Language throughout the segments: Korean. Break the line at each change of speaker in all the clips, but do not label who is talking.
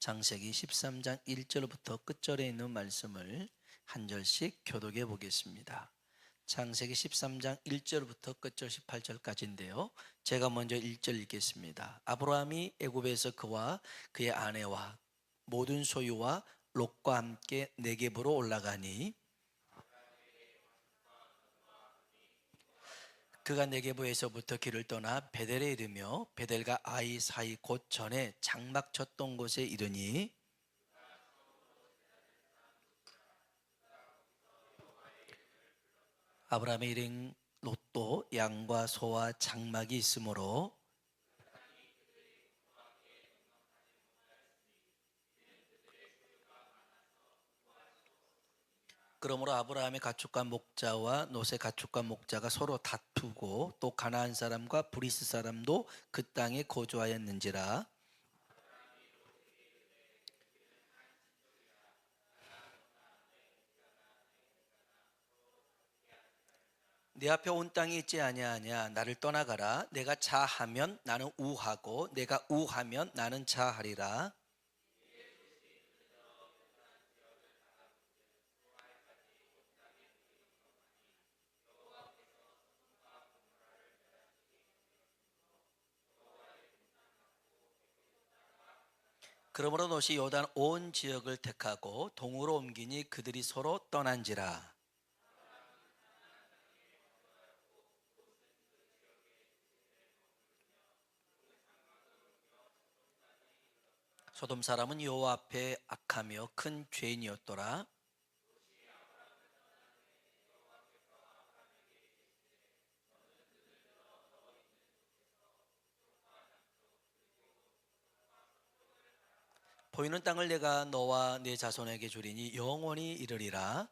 창세기 13장 1절부터 끝절에 있는 말씀을 한 절씩 교독해 보겠습니다. 창세기 13장 1절부터 끝절 18절까지인데요. 제가 먼저 1절 읽겠습니다. 아브라함이 애굽에서 그와 그의 아내와 모든 소유와 롯과 함께 네겝으로 올라가니 그가 네겝에서부터 길을 떠나 베델에 이르며 베델과 아이 사이 곧 전에 장막 쳤던 곳에 이르니 아브라함의 일행 롯도 양과 소와 장막이 있으므로 그러므로 아브라함의 가축과 목자와 롯의 가축과 목자가 서로 다투고 또 가나안 사람과 브리스 사람도 그 땅에 거주하였는지라. 내 앞에 온 땅이 있지 아니하냐. 나를 떠나가라. 내가 자하면 나는 우하고 내가 우하면 나는 자하리라. 그러므로 롯이 요단 온 지역을 택하고 동으로 옮기니 그들이 서로 떠난지라. 소돔 사람은 여호와 앞에 악하며 큰 죄인이었더라. 보이는 땅을 내가 너와 네 자손에게 주리니 영원히 이르리라.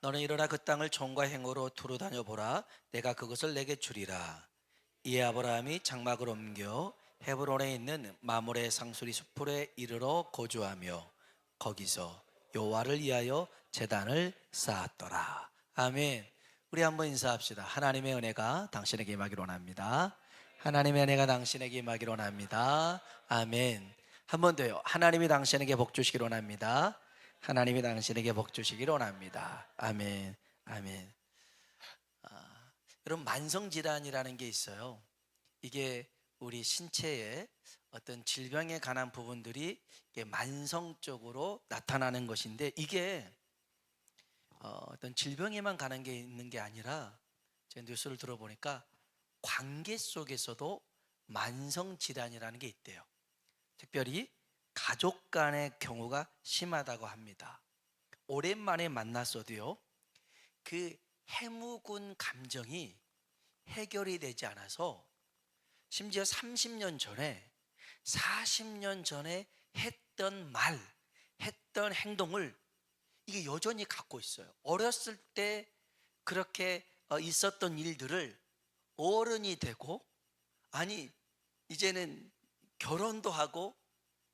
너는 일어나 그 땅을 종과 행으로 두루 다녀보라. 내가 그것을 내게 주리라. 이에 아브라함이 장막을 옮겨 헤브론에 있는 마므레 상수리 숲에 이르러 거주하며 거기서 여호와를 위하여 제단을 쌓았더라. 아멘. 우리 한번 인사합시다. 하나님의 은혜가 당신에게 임하기를 원합니다. 하나님의 은혜가 당신에게 임하기를 원합니다. 아멘. 한 번 더요. 하나님이 당신에게 복 주시기를 원합니다. 하나님이 당신에게 복 주시기를 원합니다. 아멘. 아멘. 여러분, 만성질환이라는 게 있어요. 이게 우리 신체에 어떤 질병에 관한 부분들이 만성적으로 나타나는 것인데, 이게 어떤 질병에만 관한 게 있는 게 아니라 제가 뉴스를 들어보니까 관계 속에서도 만성질환이라는 게 있대요. 특별히 가족 간의 경우가 심하다고 합니다. 오랜만에 만났어도요, 그 해묵은 감정이 해결이 되지 않아서 심지어 30년 전에 40년 전에 했던 말, 했던 행동을 이게 여전히 갖고 있어요. 어렸을 때 그렇게 있었던 일들을 어른이 되고, 아니 이제는 결혼도 하고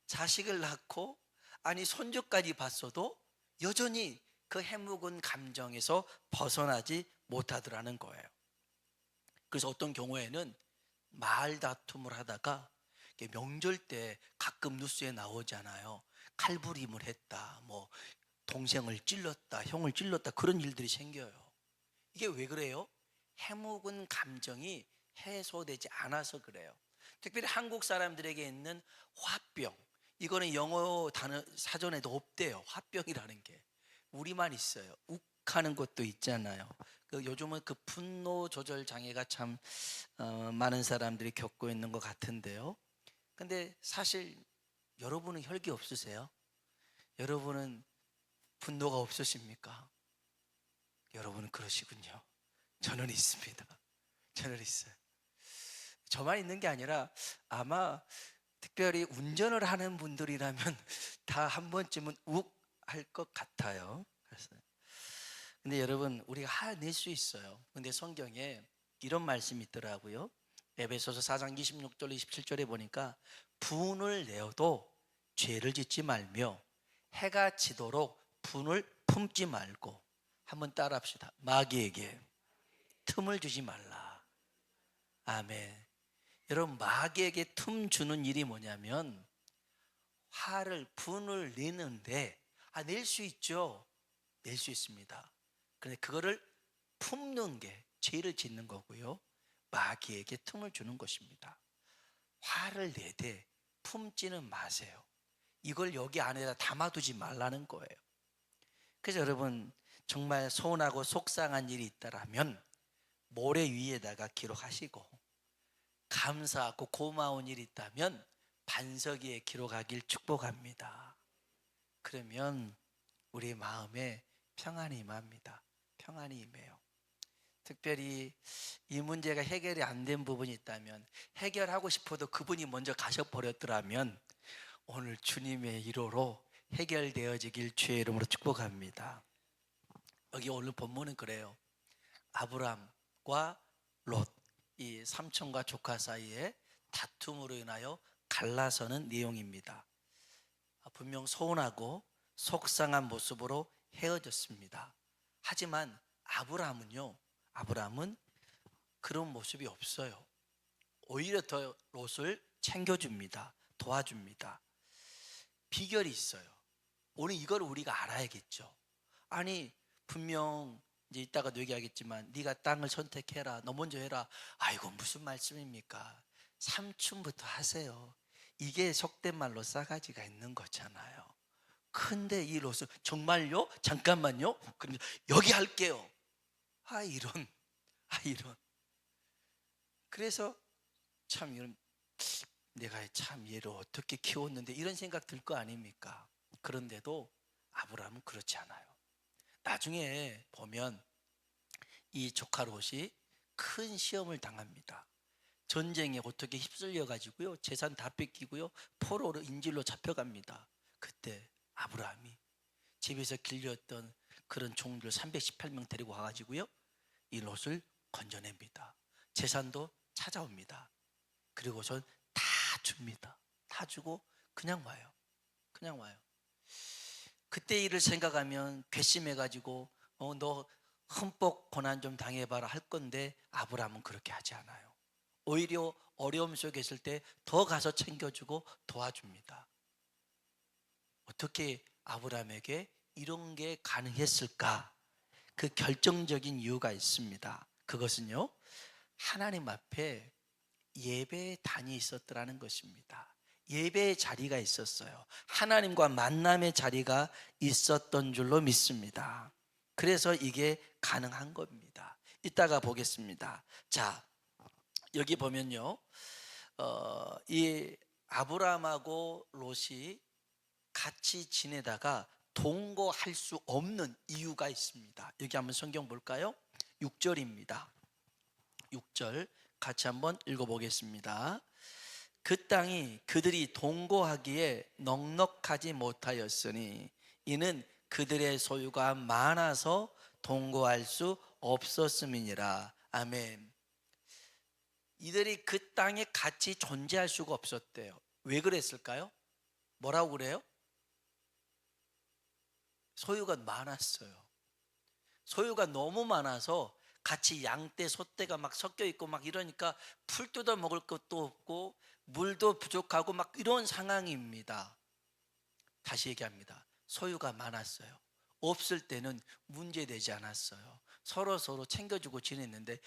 자식을 낳고, 아니 손주까지 봤어도 여전히 그 해묵은 감정에서 벗어나지 못하더라는 거예요. 그래서 어떤 경우에는 말다툼을 하다가 명절 때 가끔 뉴스에 나오잖아요. 칼부림을 했다, 뭐 동생을 찔렀다, 형을 찔렀다, 그런 일들이 생겨요. 이게 왜 그래요? 해묵은 감정이 해소되지 않아서 그래요. 특별히 한국 사람들에게 있는 화병, 이거는 영어 단어 사전에도 없대요. 화병이라는 게 우리만 있어요. 욱하는 것도 있잖아요. 요즘은 그 분노 조절 장애가 참 많은 사람들이 겪고 있는 것 같은데요. 근데 사실 여러분은 혈기 없으세요? 여러분은 분노가 없으십니까? 여러분은 그러시군요. 저는 있습니다. 저는 있어요. 저만 있는 게 아니라 아마 특별히 운전을 하는 분들이라면 다 한 번쯤은 욱 할 것 같아요. 근데 여러분, 우리가 화낼 수 있어요. 근데 성경에 이런 말씀이 있더라고요. 에베소서 4장 26절 27절에 보니까 분을 내어도 죄를 짓지 말며 해가 지도록 분을 품지 말고, 한번 따라합시다. 마귀에게 틈을 주지 말라. 아멘. 여러분, 마귀에게 틈 주는 일이 뭐냐면 화를, 분을 내는데, 낼 수 있죠. 낼 수 있습니다. 그런데 그거를 품는 게 죄를 짓는 거고요, 마귀에게 틈을 주는 것입니다. 화를 내되 품지는 마세요. 이걸 여기 안에다 담아두지 말라는 거예요. 그래서 여러분, 정말 서운하고 속상한 일이 있다라면 모래 위에다가 기록하시고, 감사하고 고마운 일이 있다면 반석 위에 기록하길 축복합니다. 그러면 우리 마음에 평안이 임합니다. 평안이 임해요. 특별히 이 문제가 해결이 안 된 부분이 있다면, 해결하고 싶어도 그분이 먼저 가셔버렸더라면 오늘 주님의 위로로 해결되어지길 주의 이름으로 축복합니다. 여기 오늘 본문은 그래요. 아브람과 롯, 이 삼촌과 조카 사이에 다툼으로 인하여 갈라서는 내용입니다. 분명 서운하고 속상한 모습으로 헤어졌습니다. 하지만 아브람은 그런 모습이 없어요. 오히려 더 롯을 챙겨줍니다. 도와줍니다. 비결이 있어요. 오늘 이걸 우리가 알아야겠죠. 아니, 분명 이제 이따가도 얘기하겠지만 네가 땅을 선택해라, 너 먼저 해라. 아이고, 무슨 말씀입니까? 삼촌부터 하세요. 이게 속된 말로 싸가지가 있는 거잖아요. 근데 이 롯은 정말요? 잠깐만요. 그럼 여기 할게요. 이런. 그래서 참, 이런, 내가 참 얘를 어떻게 키웠는데, 이런 생각 들 거 아닙니까? 그런데도 아브라함은 그렇지 않아요. 나중에 보면 이 조카 롯이 큰 시험을 당합니다. 전쟁에 어떻게 휩쓸려 가지고요, 재산 다 뺏기고요, 포로로 인질로 잡혀갑니다. 그때 아브라함이 집에서 길렸던 그런 종들 318명 데리고 와가지고요, 이 롯을 건져냅니다. 재산도 찾아옵니다. 그리고선 다 줍니다. 다 주고 그냥 와요. 그때 일을 생각하면 괘씸해가지고 너 흠뻑 고난 좀 당해봐라 할 건데, 아브라함은 그렇게 하지 않아요. 오히려 어려움 속에 있을 때 더 가서 챙겨주고 도와줍니다. 어떻게 아브라함에게 이런 게 가능했을까? 그 결정적인 이유가 있습니다. 그것은요, 하나님 앞에 예배의 단이 있었더라는 것입니다. 예배의 자리가 있었어요. 하나님과 만남의 자리가 있었던 줄로 믿습니다. 그래서 이게 가능한 겁니다. 이따가 보겠습니다. 자, 여기 보면요, 이 아브라함하고 롯이 같이 지내다가 동거할 수 없는 이유가 있습니다. 여기 한번 성경 볼까요? 6절입니다. 6절 같이 한번 읽어보겠습니다. 그 땅이 그들이 동거하기에 넉넉하지 못하였으니 이는 그들의 소유가 많아서 동거할 수 없었음이니라. 아멘. 이들이 그 땅에 같이 존재할 수가 없었대요. 왜 그랬을까요? 뭐라고 그래요? 소유가 많았어요. 소유가 너무 많아서 같이 양떼, 소떼가 막 섞여 있고 막 이러니까 풀 뜯어 먹을 것도 없고 물도 부족하고 막 이런 상황입니다. 다시 얘기합니다. 소유가 많았어요. 없을 때는 문제되지 않았어요. 서로 챙겨주고 지냈는데,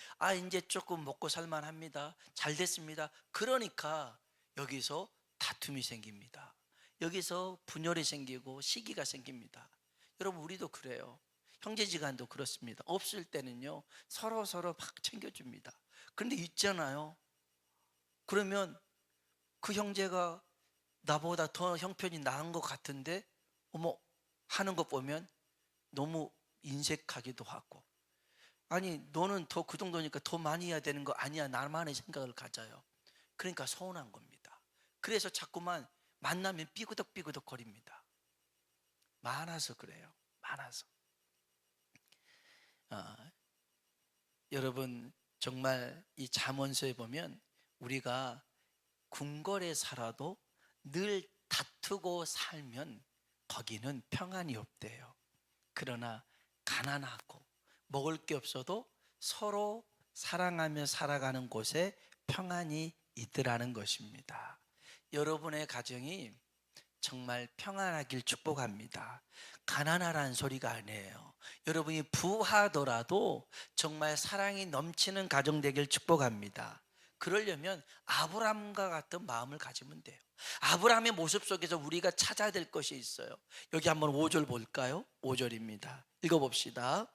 이제 조금 먹고 살만합니다. 잘 됐습니다. 그러니까 여기서 다툼이 생깁니다. 여기서 분열이 생기고 시기가 생깁니다. 여러분, 우리도 그래요. 형제지간도 그렇습니다. 없을 때는요, 서로 막 챙겨줍니다. 그런데 있잖아요, 그러면 그 형제가 나보다 더 형편이 나은 것 같은데 어머 하는 거 보면 너무 인색하기도 하고, 아니 너는 더 그 정도니까 더 많이 해야 되는 거 아니야, 나만의 생각을 가져요. 그러니까 서운한 겁니다. 그래서 자꾸만 만나면 삐그덕 거립니다. 많아서 그래요. 많아서. 여러분, 정말 이 잠언서에 보면 우리가 궁궐에 살아도 늘 다투고 살면 거기는 평안이 없대요. 그러나 가난하고 먹을 게 없어도 서로 사랑하며 살아가는 곳에 평안이 있더라는 것입니다. 여러분의 가정이 정말 평안하길 축복합니다. 가난하라는 소리가 아니에요. 여러분이 부하더라도 정말 사랑이 넘치는 가정 되길 축복합니다. 그러려면 아브라함과 같은 마음을 가지면 돼요. 아브라함의 모습 속에서 우리가 찾아야 될 것이 있어요. 여기 한번 5절 볼까요? 5절입니다. 읽어봅시다.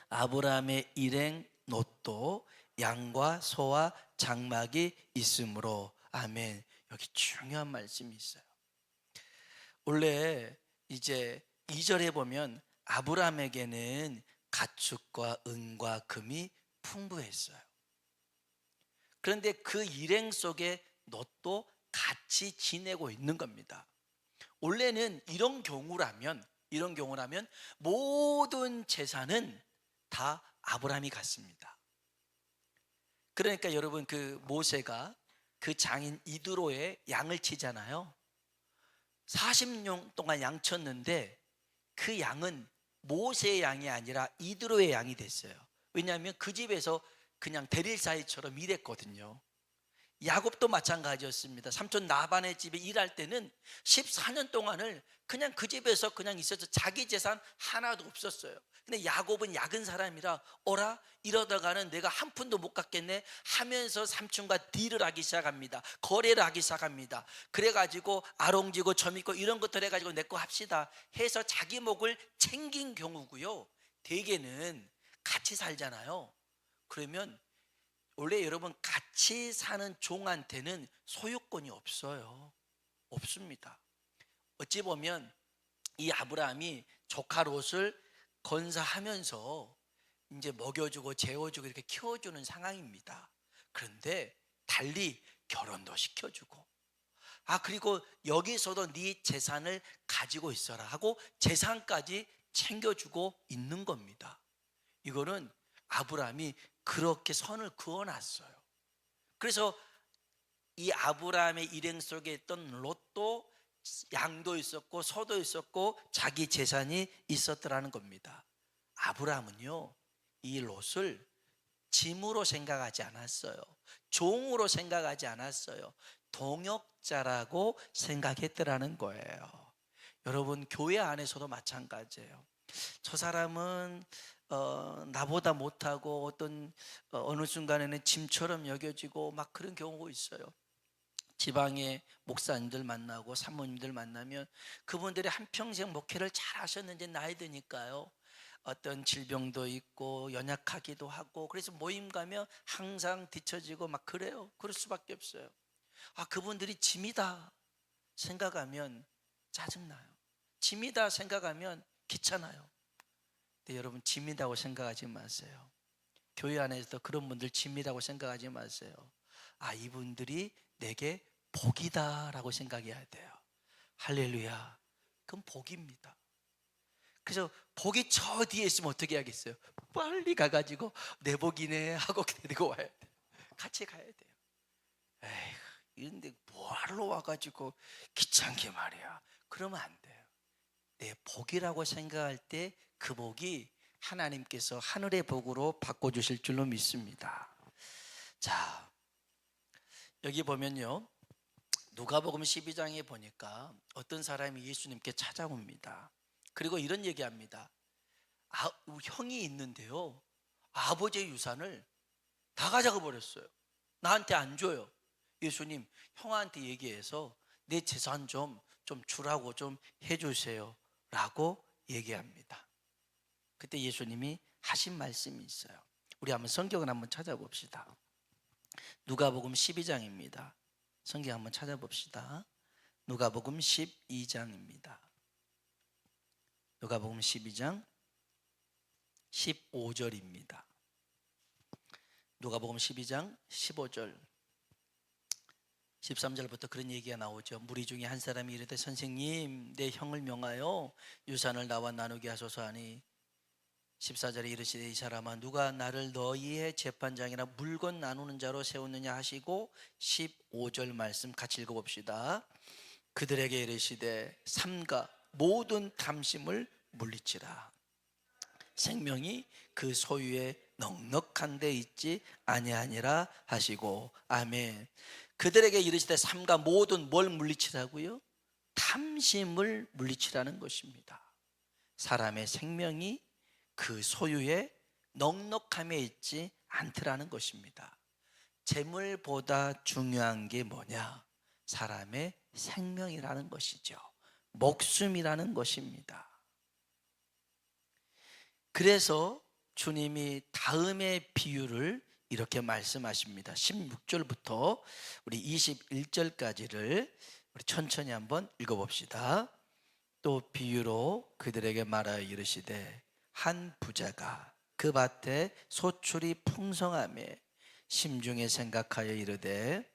아브라함의 일행 롯도 양과 소와 장막이 있으므로. 아멘. 여기 중요한 말씀이 있어요. 원래 이제 2절에 보면 아브라함에게는 가축과 은과 금이 풍부했어요. 그런데 그 일행 속에 롯도 같이 지내고 있는 겁니다. 원래는 이런 경우라면 모든 재산은 다 아브라함이 갖습니다. 그러니까 여러분, 그 모세가 그 장인 이드로의 양을 치잖아요. 40년 동안 양 쳤는데 그 양은 모세의 양이 아니라 이드로의 양이 됐어요. 왜냐하면 그 집에서 그냥 대릴사이처럼 일했거든요. 야곱도 마찬가지였습니다. 삼촌 라반의 집에 일할 때는 14년 동안을 그냥 그 집에서 그냥 있어서 자기 재산 하나도 없었어요. 근데 야곱은 약은 사람이라 어라 이러다가는 내가 한 푼도 못 갚겠네 하면서 삼촌과 딜을 하기 시작합니다. 거래를 하기 시작합니다. 그래가지고 아롱지고 점있고 이런 것들 해가지고 내 거 합시다 해서 자기 목을 챙긴 경우고요. 대개는 같이 살잖아요. 그러면 원래 여러분 같이 사는 종한테는 소유권이 없습니다. 어찌 보면 이 아브라함이 조카 롯을 건사하면서 이제 먹여주고 재워주고 이렇게 키워주는 상황입니다. 그런데 달리 결혼도 시켜주고, 그리고 여기서도 네 재산을 가지고 있어라 하고 재산까지 챙겨주고 있는 겁니다. 이거는 아브라함이 그렇게 선을 그어놨어요. 그래서 이 아브라함의 일행 속에 있던 롯도 양도 있었고 소도 있었고 자기 재산이 있었더라는 겁니다. 아브라함은요, 이 롯을 짐으로 생각하지 않았어요. 종으로 생각하지 않았어요. 동역자라고 생각했더라는 거예요. 여러분, 교회 안에서도 마찬가지예요. 저 사람은 나보다 못하고 어느 순간에는 짐처럼 여겨지고 막 그런 경우가 있어요. 지방의 목사님들 만나고 사모님들 만나면 그분들이 한평생 목회를 잘 하셨는지 나이 드니까요, 어떤 질병도 있고 연약하기도 하고 그래서 모임 가면 항상 뒤처지고 막 그래요. 그럴 수밖에 없어요. 그분들이 짐이다 생각하면 짜증나요. 짐이다 생각하면 귀찮아요. 근데 여러분, 짐이라고 생각하지 마세요. 교회 안에서도 그런 분들 짐이라고 생각하지 마세요. 이분들이 내게 복이다라고 생각해야 돼요. 할렐루야. 그건 복입니다. 그래서 복이 저 뒤에 있으면 어떻게 하겠어요? 빨리 가가지고 내 복이네 하고 데리고 와야 돼요. 같이 가야 돼요. 에휴, 이런데 뭐하러 와가지고 귀찮게 말이야. 그러면 안 돼요. 내 복이라고 생각할 때 그 복이 하나님께서 하늘의 복으로 바꿔주실 줄로 믿습니다. 자, 여기 보면요, 누가복음 12장에 보니까 어떤 사람이 예수님께 찾아옵니다. 그리고 이런 얘기합니다. 형이 있는데요, 아버지의 유산을 다 가져가 버렸어요. 나한테 안 줘요. 예수님, 형한테 얘기해서 내 재산 좀 주라고 좀 해주세요 라고 얘기합니다. 그때 예수님이 하신 말씀이 있어요. 우리 한번 성경을 한번 찾아봅시다. 누가복음 12장입니다. 성경 한번 찾아봅시다. 누가복음 12장입니다. 누가복음 12장 15절입니다. 누가복음 12장 15절 13절부터 그런 얘기가 나오죠. 무리 중에 한 사람이 이르되 선생님, 내 형을 명하여 유산을 나와 나누게 하소서 하니 14절에 이르시되 이 사람아, 누가 나를 너희의 재판장이나 물건 나누는 자로 세웠느냐 하시고 15절 말씀 같이 읽어봅시다. 그들에게 이르시되 삼가 모든 탐심을 물리치라. 생명이 그 소유에 넉넉한 데 있지 아니하니라 하시고. 아멘. 그들에게 이르시되 삼가 모든 뭘 물리치라고요? 탐심을 물리치라는 것입니다. 사람의 생명이 그 소유의 넉넉함에 있지 않더라는 것입니다. 재물보다 중요한 게 뭐냐? 사람의 생명이라는 것이죠. 목숨이라는 것입니다. 그래서 주님이 다음의 비유를 이렇게 말씀하십니다. 16절부터 우리 21절까지를 우리 천천히 한번 읽어봅시다. 또 비유로 그들에게 말하여 이르시되 한 부자가 그 밭에 소출이 풍성하매 심중에 생각하여 이르되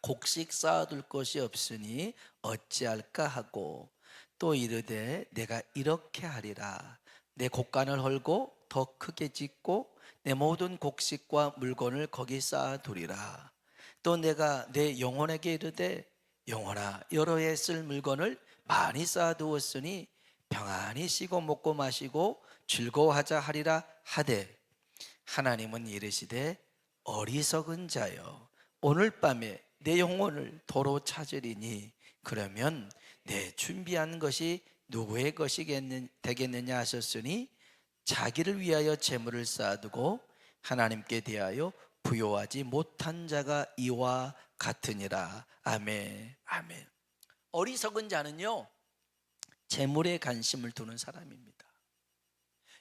곡식 쌓아둘 것이 없으니 어찌할까 하고 또 이르되 내가 이렇게 하리라. 내 곡간을 헐고 더 크게 짓고 내 모든 곡식과 물건을 거기 쌓아두리라. 또 내가 내 영혼에게 이르되 영혼아 여러 해 쓸 물건을 많이 쌓아두었으니 평안히 쉬고 먹고 마시고 즐거워하자 하리라 하되 하나님은 이르시되 어리석은 자여 오늘 밤에 내 영혼을 도로 찾으리니 그러면 내 준비한 것이 누구의 것이 되겠느냐 하셨으니 자기를 위하여 재물을 쌓아두고 하나님께 대하여 부요하지 못한 자가 이와 같으니라. 아멘. 아멘. 어리석은 자는요 재물에 관심을 두는 사람입니다.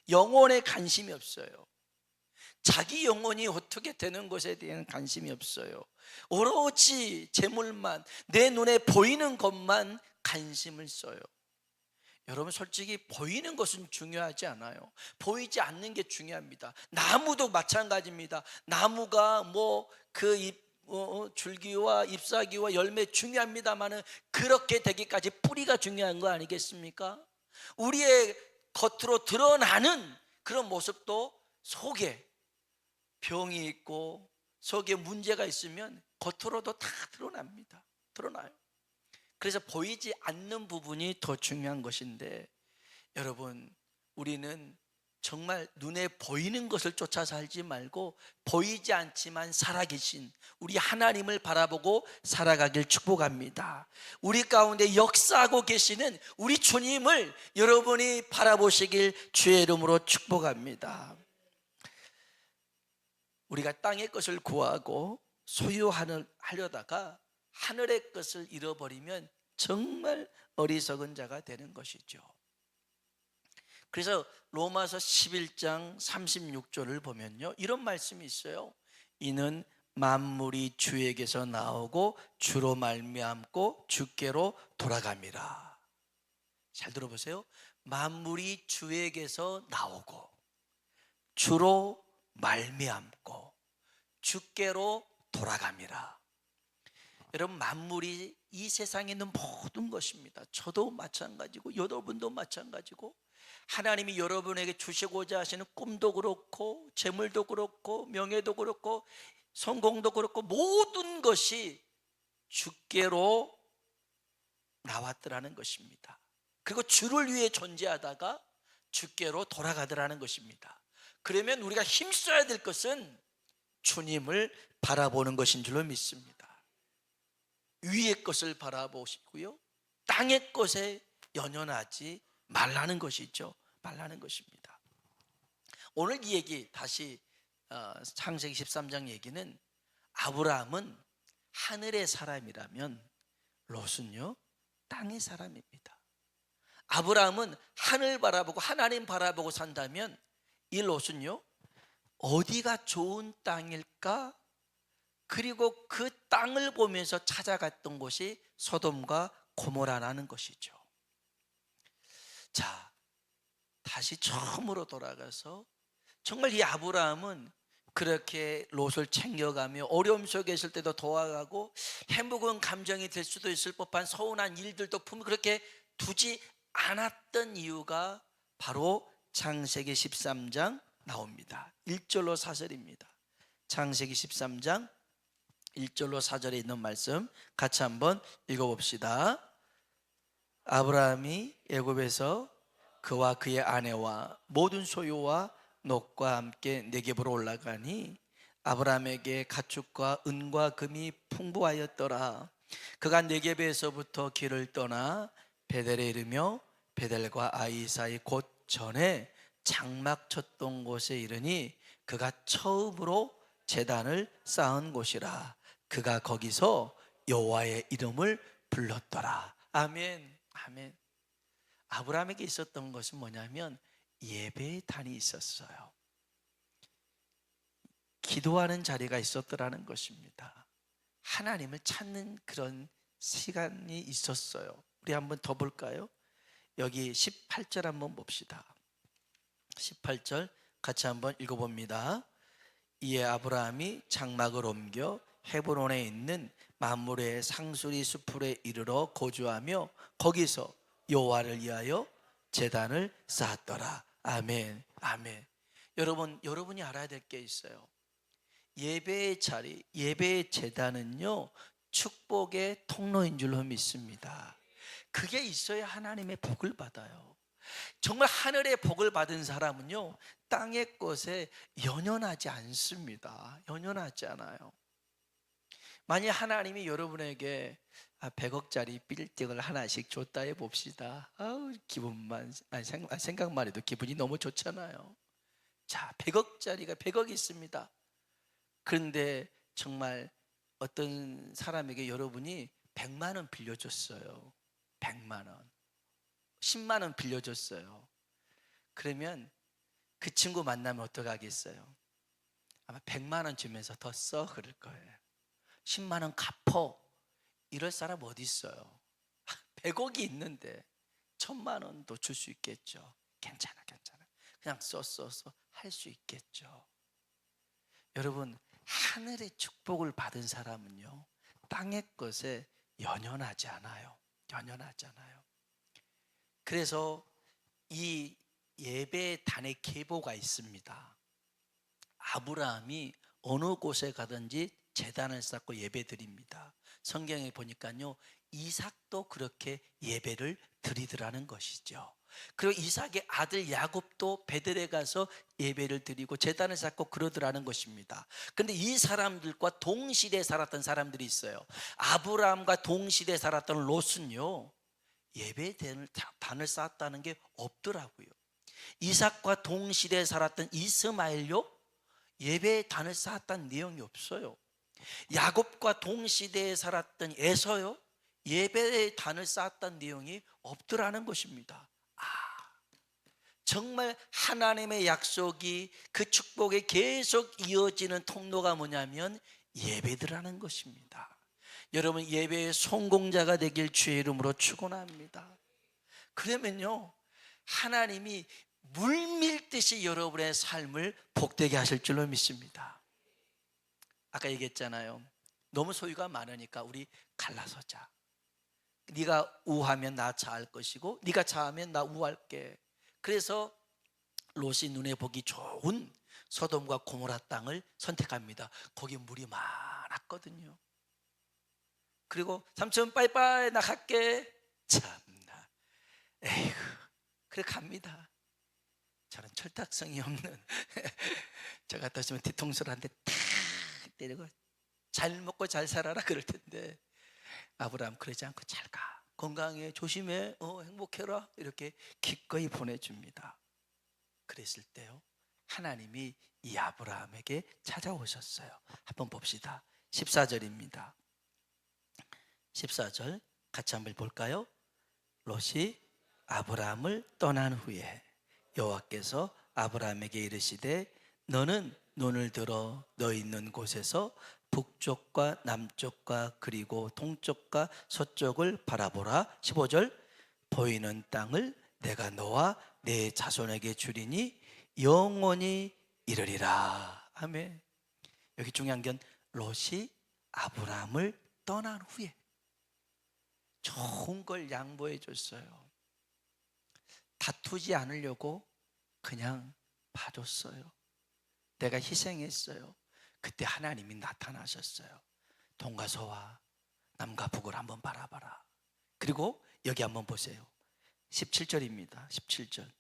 영혼에 관심이 없어요. 자기 영혼이 어떻게 되는 것에 대한 관심이 없어요. 오로지 재물만, 내 눈에 보이는 것만 관심을 써요. 여러분 솔직히 보이는 것은 중요하지 않아요. 보이지 않는 게 중요합니다. 나무도 마찬가지입니다. 나무가 줄기와 잎사귀와 열매 중요합니다만은 그렇게 되기까지 뿌리가 중요한 거 아니겠습니까? 우리의 겉으로 드러나는 그런 모습도 속에 병이 있고 속에 문제가 있으면 겉으로도 다 드러나요. 그래서 보이지 않는 부분이 더 중요한 것인데 여러분 우리는 정말 눈에 보이는 것을 쫓아 살지 말고 보이지 않지만 살아계신 우리 하나님을 바라보고 살아가길 축복합니다. 우리 가운데 역사하고 계시는 우리 주님을 여러분이 바라보시길 주의 이름으로 축복합니다. 우리가 땅의 것을 구하고 소유하려다가 하늘의 것을 잃어버리면 정말 어리석은 자가 되는 것이죠. 그래서 로마서 11장 36절을 보면요 이런 말씀이 있어요. 이는 만물이 주에게서 나오고 주로 말미암고 주께로 돌아갑니다. 잘 들어보세요. 만물이 주에게서 나오고 주로 말미암고 주께로 돌아갑니다. 여러분 만물이 이 세상에 있는 모든 것입니다. 저도 마찬가지고 여러분도 마찬가지고 하나님이 여러분에게 주시고자 하시는 꿈도 그렇고 재물도 그렇고 명예도 그렇고 성공도 그렇고 모든 것이 주께로 나왔더라는 것입니다. 그리고 주를 위해 존재하다가 주께로 돌아가더라는 것입니다. 그러면 우리가 힘써야 될 것은 주님을 바라보는 것인 줄로 믿습니다. 위의 것을 바라보시고요 땅의 것에 연연하지 말라는 것이죠. 말라는 것입니다. 오늘 이 얘기 다시 창세기 13장 얘기는 아브라함은 하늘의 사람이라면 롯은요 땅의 사람입니다. 아브라함은 하늘 바라보고 하나님 바라보고 산다면 이 롯은요 어디가 좋은 땅일까? 그리고 그 땅을 보면서 찾아갔던 곳이 소돔과 고모라라는 것이죠. 자, 다시 처음으로 돌아가서 정말 이 아브라함은 그렇게 롯을 챙겨가며 어려움 속에 있을 때도 도와가고 해묵은 감정이 될 수도 있을 법한 서운한 일들도 품을 그렇게 두지 않았던 이유가 바로 창세기 13장 나옵니다. 1절로 4절입니다. 창세기 13장 1절로 4절에 있는 말씀 같이 한번 읽어봅시다. 아브라함이 애굽에서 그와 그의 아내와 모든 소유와 롯과 함께 네겝으로 올라가니 아브라함에게 가축과 은과 금이 풍부하였더라. 그가 네겝에서부터 길을 떠나 베델에 이르며 베델과 아이 사이 곧 전에 장막 쳤던 곳에 이르니 그가 처음으로 제단을 쌓은 곳이라. 그가 거기서 여호와의 이름을 불렀더라. 아멘. 아멘. 아브라함에게 있었던 것은 뭐냐면 예배의 단이 있었어요. 기도하는 자리가 있었더라는 것입니다. 하나님을 찾는 그런 시간이 있었어요. 우리 한번 더 볼까요? 여기 18절 한번 봅시다. 18절 같이 한번 읽어봅니다. 이에 아브라함이 장막을 옮겨 헤브론에 있는 만물의 상수리 수풀에 이르러 거주하며 거기서 여호와를 위하여 제단을 쌓았더라. 아멘. 아멘. 여러분이 알아야 될 게 있어요. 예배의 자리, 예배의 제단은요, 축복의 통로인 줄로 믿습니다. 그게 있어야 하나님의 복을 받아요. 정말 하늘의 복을 받은 사람은요, 땅의 것에 연연하지 않습니다. 연연하지 않아요. 만약 하나님이 여러분에게 100억짜리 빌딩을 하나씩 줬다 해봅시다. 아우, 생각만 해도 기분이 너무 좋잖아요. 자, 100억짜리가 100억이 있습니다. 그런데 정말 어떤 사람에게 여러분이 100만 원 빌려줬어요. 100만 원, 10만 원 빌려줬어요. 그러면 그 친구 만나면 어떻게 하겠어요? 아마 100만 원 주면서 더 써 그럴 거예요. 10만 원 갚어 이럴 사람 어디 있어요? 100억이 있는데 1000만 원도 줄 수 있겠죠. 괜찮아 그냥 써 할 수 있겠죠. 여러분, 하늘의 축복을 받은 사람은요, 땅의 것에 연연하지 않아요. 연연하지 않아요. 그래서 이 예배 단의 계보가 있습니다. 아브라함이 어느 곳에 가든지 제단을 쌓고 예배 드립니다. 성경에 보니까요, 이삭도 그렇게 예배를 드리더라는 것이죠. 그리고 이삭의 아들 야곱도 베들에 가서 예배를 드리고 제단을 쌓고 그러더라는 것입니다. 그런데 이 사람들과 동시대에 살았던 사람들이 있어요. 아브라함과 동시대에 살았던 롯은요, 예배의 단을 쌓았다는 게 없더라고요. 이삭과 동시대에 살았던 이스마엘요, 예배의 단을 쌓았다는 내용이 없어요. 야곱과 동시대에 살았던 에서요, 예배의 단을 쌓았다는 내용이 없더라는 것입니다. 정말 하나님의 약속이 그 축복에 계속 이어지는 통로가 뭐냐면 예배드라는 것입니다. 여러분, 예배의 성공자가 되길 주의 이름으로 축원합니다. 그러면요, 하나님이 물밀듯이 여러분의 삶을 복되게 하실 줄로 믿습니다. 아까 얘기했잖아요. 너무 소유가 많으니까 우리 갈라서 자. 네가 우하면 나 자할 것이고 네가 자하면 나 우할게. 그래서 롯이 눈에 보기 좋은 소돔과 고모라 땅을 선택합니다. 거기 물이 많았거든요. 그리고 삼촌 빠이빠이 나 갈게. 참나, 에이구, 그래 갑니다. 저는 철딱성이 없는 저 같았으면 뒤통수를 한 대 탁 때리고 잘 먹고 잘 살아라 그럴 텐데, 아브라함 그러지 않고 잘 가, 건강해, 조심해, 행복해라 이렇게 기꺼이 보내줍니다. 그랬을 때요, 하나님이 이 아브라함에게 찾아오셨어요. 한번 봅시다. 14절입니다 14절 같이 한번 볼까요? 롯이 아브라함을 떠난 후에 여호와께서 아브라함에게 이르시되 너는 눈을 들어 너 있는 곳에서 북쪽과 남쪽과 그리고 동쪽과 서쪽을 바라보라. 15절 보이는 땅을 내가 너와 내 자손에게 주리니 영원히 이르리라. 아멘. 여기 중요한 건 롯이 아브라함을 떠난 후에 좋은 걸 양보해 줬어요. 다투지 않으려고 그냥 봐줬어요. 내가 희생했어요. 그때 하나님이 나타나셨어요. 동과 서와 남과 북을 한번 바라봐라. 그리고 여기 한번 보세요. 17절입니다 17절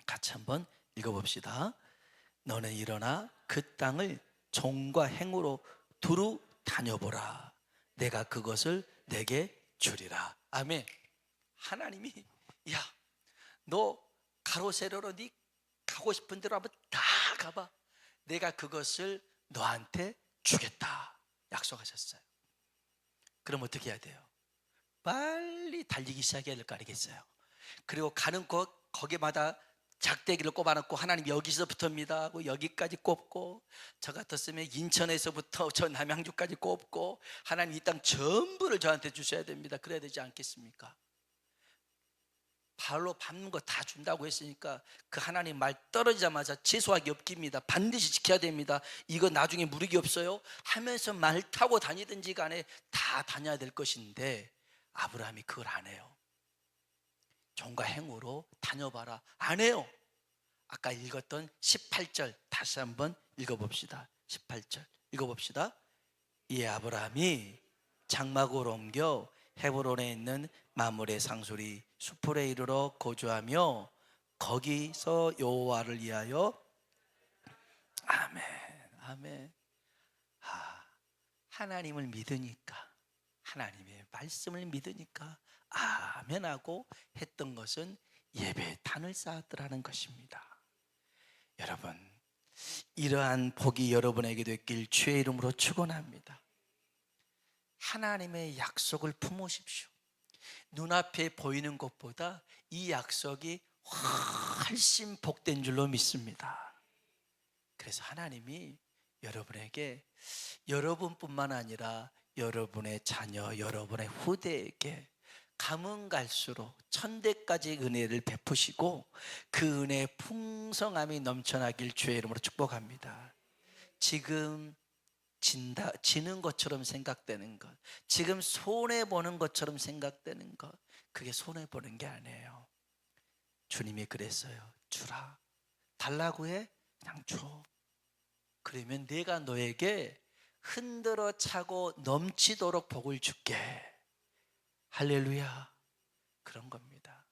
같이 한번 읽어봅시다. 너는 일어나 그 땅을 종과 행으로 두루 다녀보라. 내가 그것을 내게 주리라. 아멘. 하나님이 야, 너 가로 세로로 네 가고 싶은 대로 한번 다 가봐. 내가 그것을 너한테 주겠다 약속하셨어요. 그럼 어떻게 해야 돼요? 빨리 달리기 시작해야 될 거 아니겠어요? 그리고 가는 곳 거기마다 작대기를 꼽아놓고 하나님 여기서부터입니다 하고 여기까지 꼽고, 저 같았으면 인천에서부터 저 남양주까지 꼽고 하나님 이 땅 전부를 저한테 주셔야 됩니다. 그래야 되지 않겠습니까? 발로 밟는 거 다 준다고 했으니까 그 하나님 말 떨어지자마자 재수하기 없깁니다. 반드시 지켜야 됩니다. 이거 나중에 무르기 없어요 하면서 말 타고 다니든지 간에 다 다녀야 될 것인데, 아브라함이 그걸 안 해요. 종과 행으로 다녀봐라 안 해요. 아까 읽었던 18절 다시 한번 읽어봅시다. 18절 읽어봅시다. 이에 아브라함이 장막을 옮겨 헤브론에 있는 마므레 상수리 수풀에 이르러 거주하며 거기서 여호와를 위하여 아멘 아멘. 하나님을 믿으니까, 하나님의 말씀을 믿으니까 아멘하고 했던 것은 예배단을 쌓았더라는 것입니다. 여러분, 이러한 복이 여러분에게도 있길 주의 이름으로 축원합니다. 하나님의 약속을 품으십시오. 눈앞에 보이는 것보다 이 약속이 훨씬 복된 줄로 믿습니다. 그래서 하나님이 여러분에게, 여러분뿐만 아니라 여러분의 자녀, 여러분의 후대에게 가면 갈수록 천대까지 은혜를 베푸시고 그 은혜의 풍성함이 넘쳐나길 주의 이름으로 축복합니다. 지금 지는 것처럼 생각되는 것, 지금 손해보는 것처럼 생각되는 것, 그게 손해보는 게 아니에요. 주님이 그랬어요. 주라. 달라고 해? 그냥 줘. 그러면 내가 너에게 흔들어 차고 넘치도록 복을 줄게. 할렐루야. 그런 겁니다.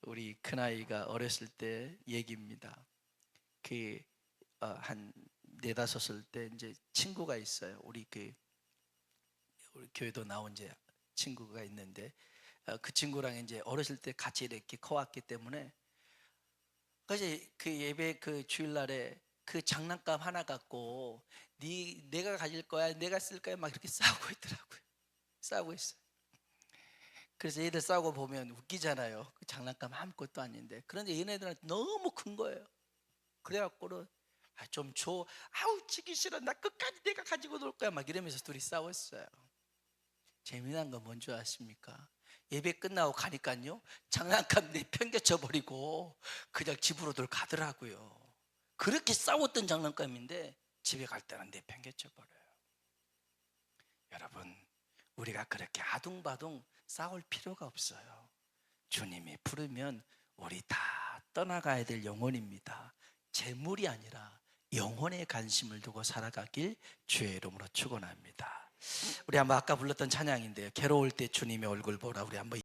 우리 큰아이가 어렸을 때 얘기입니다. 한 4-5살 때 이제 친구가 있어요. 우리 교회도 나온 이제 친구가 있는데, 그 친구랑 이제 어렸을 때 같이 이렇게 커왔기 때문에, 그래서 그 예배 그 주일날에 그 장난감 하나 갖고 내가 가질 거야, 내가 쓸 거야, 막 이렇게 싸우고 있더라고요. 싸우고 있어요. 그래서 얘들 싸우고 보면 웃기잖아요. 그 장난감 아무것도 아닌데. 그런데 얘네들한테 너무 큰 거예요. 그래갖고는 좀 줘. 아우 지기 싫어. 나 끝까지 내가 가지고 놀 거야. 막 이러면서 둘이 싸웠어요. 재미난 건 뭔지 아십니까? 예배 끝나고 가니까요, 장난감 내팽개쳐 버리고 그냥 집으로들 가더라고요. 그렇게 싸웠던 장난감인데 집에 갈 때는 내팽개쳐 버려요. 여러분, 우리가 그렇게 아둥바둥 싸울 필요가 없어요. 주님이 부르면 우리 다 떠나가야 될 영혼입니다. 재물이 아니라 영혼에 관심을 두고 살아가길 주의 이름으로 축원합니다. 우리 한번 아까 불렀던 찬양인데요, 괴로울 때 주님의 얼굴 보라. 우리 한번